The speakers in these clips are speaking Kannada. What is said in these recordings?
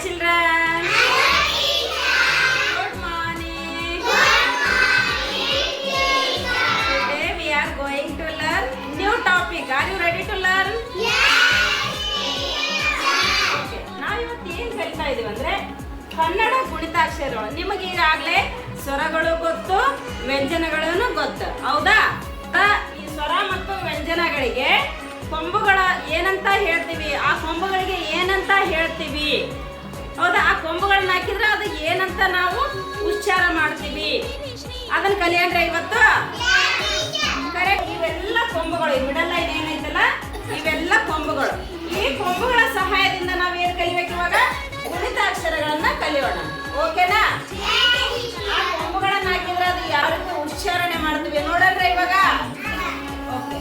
children. Good morning. Today we are going to learn new topic. Are you ready to learn? Okay. ನಾವು ಇವತ್ತು ಏನು ಕಲಿತಾ ಇದೀವಿ ಅಂದ್ರೆ ಕನ್ನಡ ಗುಣಿತಾಕ್ಷರಗಳು. ನಿಮಗೆ ಈಗಾಗಲೇ ಸ್ವರಗಳು ಗೊತ್ತು, ವ್ಯಂಜನಗಳನ್ನು ಗೊತ್ತು, ಹೌದಾ? ಈ ಸ್ವರ ಮತ್ತು ವ್ಯಂಜನಗಳಿಗೆ ಕೊಂಬುಗಳ ಏನಂತ ಹೇಳ್ತೀವಿ, ಆ ಕೊಂಬುಗಳಿಗೆ ಏನಂತ ಹೇಳ್ತೀವಿ, ಹೌದಾ? ಆ ಕೊಂಬುಗಳನ್ನ ಹಾಕಿದ್ರೆ ಅದು ಏನಂತ ನಾವು ಉಚ್ಚಾರ ಮಾಡ್ತೀವಿ, ಅದನ್ನ ಕಲಿಯಂದ್ರೆ ಇವತ್ತು ಕರೆಕ್ಟ್. ಇವೆಲ್ಲ ಕೊಂಬುಗಳು, ಈ ಮಿಡಲ್ ಲೈನ್ ಏನೈತಲ್ಲ ಇವೆಲ್ಲ ಕೊಂಬುಗಳು. ಈ ಕೊಂಬುಗಳ ಸಹಾಯದಿಂದ ನಾವು ಏನು ಕಲಿಬೇಕು ಇವಾಗ? ಗುಣಿತಾಕ್ಷರಗಳನ್ನ ಕಲಿಯೋಣ, ಓಕೆನಾ? ಆ ಕೊಂಬುಗಳನ್ನ ಹಾಕಿದ್ರೆ ಅದು ಯಾವ ರೀತಿ ಉಚ್ಚಾರಣೆ ಮಾಡ್ತೀವಿ ನೋಡಂದ್ರೆ ಇವಾಗ. ಓಕೆ,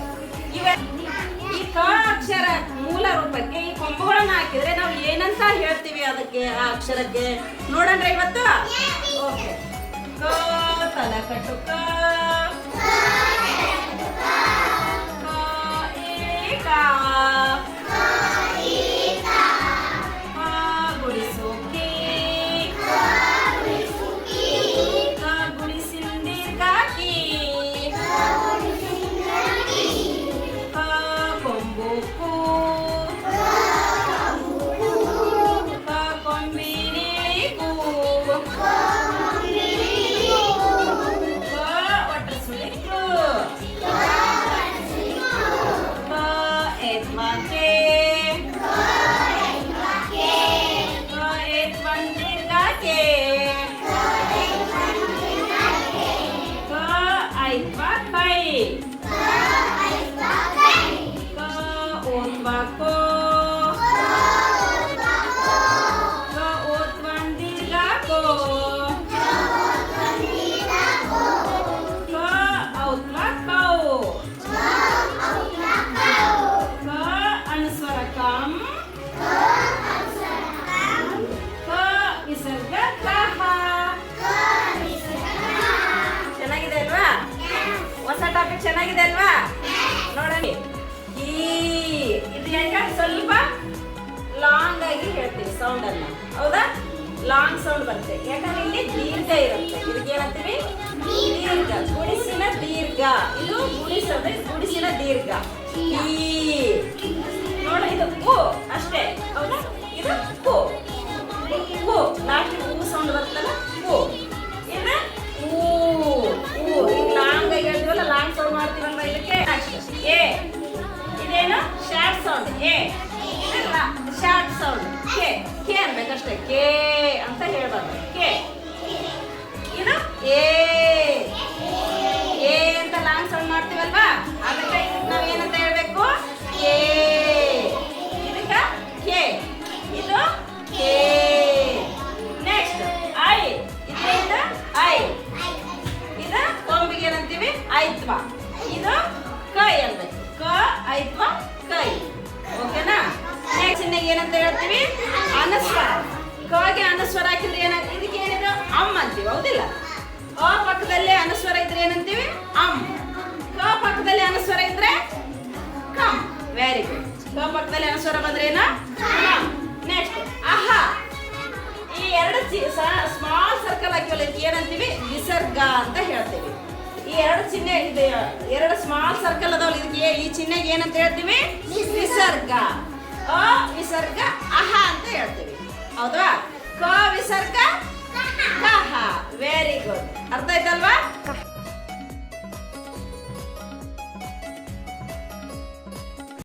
ಈ ಕ ಅಕ್ಷರ ಮೂಲ ರೂಪಕ್ಕೆ ಈ ಕೊಂಬುಗಳನ್ನ ಹಾಕಿದ್ರೆ ನಾವು ಏನಂತ ಹೇಳ್ತೀವಿ ಅದಕ್ಕೆ, ಆ ಅಕ್ಷರಕ್ಕೆ ನೋಡಂದ್ರೆ ಇವತ್ತು. ಓಕೆ, ಕ ತಲಕಟ್ಟು ಕ, ಕ ಗುಡಿಸು ಕಿ, ಕ ಗುಡಿಸಿಂದೀರ್ಘ ಕಿ, ಕ ಕೊಂಬು ಕು, ಕ ಕೊಂಬಿನಿ ಕು, ಕ ಒಟ್ಟ ಸುಳಿ ಕು, ಕ ಎತ್ಮ ಕೆ, ಚೆನ್ನಾಗಿದೆ ಅಲ್ವಾ? ನೋಡಲಿ, ಈ ಇದು ಯಾಕೆ ಸ್ವಲ್ಪ ಲಾಂಗ್ ಆಗಿ ಹೇಳ್ತೀವಿ ಸೌಂಡ್ ಅನ್ನ, ಹೌದಾ? ಲಾಂಗ್ ಸೌಂಡ್ ಬರುತ್ತೆ ಯಾಕಂದ್ರೆ ಇಲ್ಲಿ ದೀರ್ಘ ಇರುತ್ತೆ. ಇದಕ್ಕೆ ಏನಂತೀವಿ? ದೀರ್ಘ, ಗುಡಿಸಿನ ದೀರ್ಘ. ಇದು ಗುಡಿಸೋದ್ರೆ ಗುಡಿಸಿನ ದೀರ್ಘ. ಈ ನೋಡ, ಇದು ಕು ಅಷ್ಟೇ, ಹೌದಾ? ಇದು ಕು, ಕು ಲಾಸ್ಟ್ ಹೂ ಸೌಂಡ್ ಬರ್ತಲ್ಲ, ಕು. ಇದು ಲಾಂಗ್ ಆಗಿ ಹೇಳ್ತೀವಲ್ಲ, ಲಾಂಗ್ ಸೌಂಡ್ ಮಾಡ್ತೀವಲ್ಲ, ಇದಕ್ಕೆ ಎ. ಇದೇನು? ಶಾರ್ಟ್ ಸೌಂಡ್ ಎ. ಶಾರ್ಟ್ ಸೌಂಡ್ ಕೆ. ಕೆ ಅನ್ಬೇಕಷ್ಟೇ, ಕೆ ಅಂತ ಹೇಳ್ಬಾರ್ದು, ಕೆ. ಇದು ಎ. ಎ ಅಂತ ಲಾಂಗ್ ಸೌಂಡ್ ಮಾಡ್ತೀವಲ್ವಾ, ಅದಕ್ಕೆ ನಾವು ಏನಂತ ಹೇಳ್ಬೇಕು? ಕೆ. ಇದಕ್ಕ ಕೆ, ಇದು ಕೆ. ನೆಕ್ಸ್ಟ್ ಐ. ಇದು ಐ. ಇದು ಕೊಂಬಿಗೆ ಏನಂತೀವಿ? ಐತ್ವ. ಇದು ಕೈ ಅನ್ಬೇಕು, ಕ ಐತ್ವ ಕೈ, ಓಕೆನಾ? ನೆಕ್ಸ್ಟ್ ಏನಂತ ಹೇಳ್ತೀವಿ? ಅನುಸ್ವರ. ಕಗೆ ಅನುಸ್ವರ ಹಾಕಿದ್ರೆ ಏನಾಗ್ತದೆ? ಇದಕ್ಕೆ ಏನಿದೆ? ಅಮ್ ಅಂತೀವಿ, ಹೌದಿಲ್ಲ? ಅ ಪಕ್ಕದಲ್ಲಿ ಅನುಸ್ವರ ಇದ್ರೆ ಏನಂತೀವಿ? ಅಮ್. ಕ ಪಕ್ಕದಲ್ಲಿ ಅನುಸ್ವರ ಇದ್ರೆ ಕಮ್. Very good. ಕ ಪಕ್ಕದಲ್ಲಿ ಅನುಸ್ವರ ಬಂದ್ರೆ ಏನ? ಕಮ್. ನೆಕ್ಸ್ಟ್ ಅಹ. ಈ ಎರಡು ಸ್ಮಾಲ್ ಸರ್ಕಲ್ ಹಾಕಿವಲ್ಲ, ಇದಕ್ಕೆ ಏನಂತೀವಿ? ವಿಸರ್ಗ ಅಂತ ಹೇಳ್ತೀವಿ. ಈ ಎರಡು ಚಿಹ್ನೆ ಇದೆ, ಎರಡು ಸ್ಮಾಲ್ ಸರ್ಕಲ್ ಅದಾವಲ್ಲ, ಇದಕ್ಕೆ ಈ ಚಿಹ್ನೆಗೆ ಏನಂತ ಹೇಳ್ತೀವಿ? ವಿಸರ್ಗ. ಅ ವಿಸರ್ಗ ಅಹ ಅಂತ ಹೇಳ್ತೀವಿ, ಹೌದಾ? ಕ ವಿಸರ್ಗ ಕಹ. Very good. ಅರ್ಥ ಆಯ್ತಲ್ವಾ?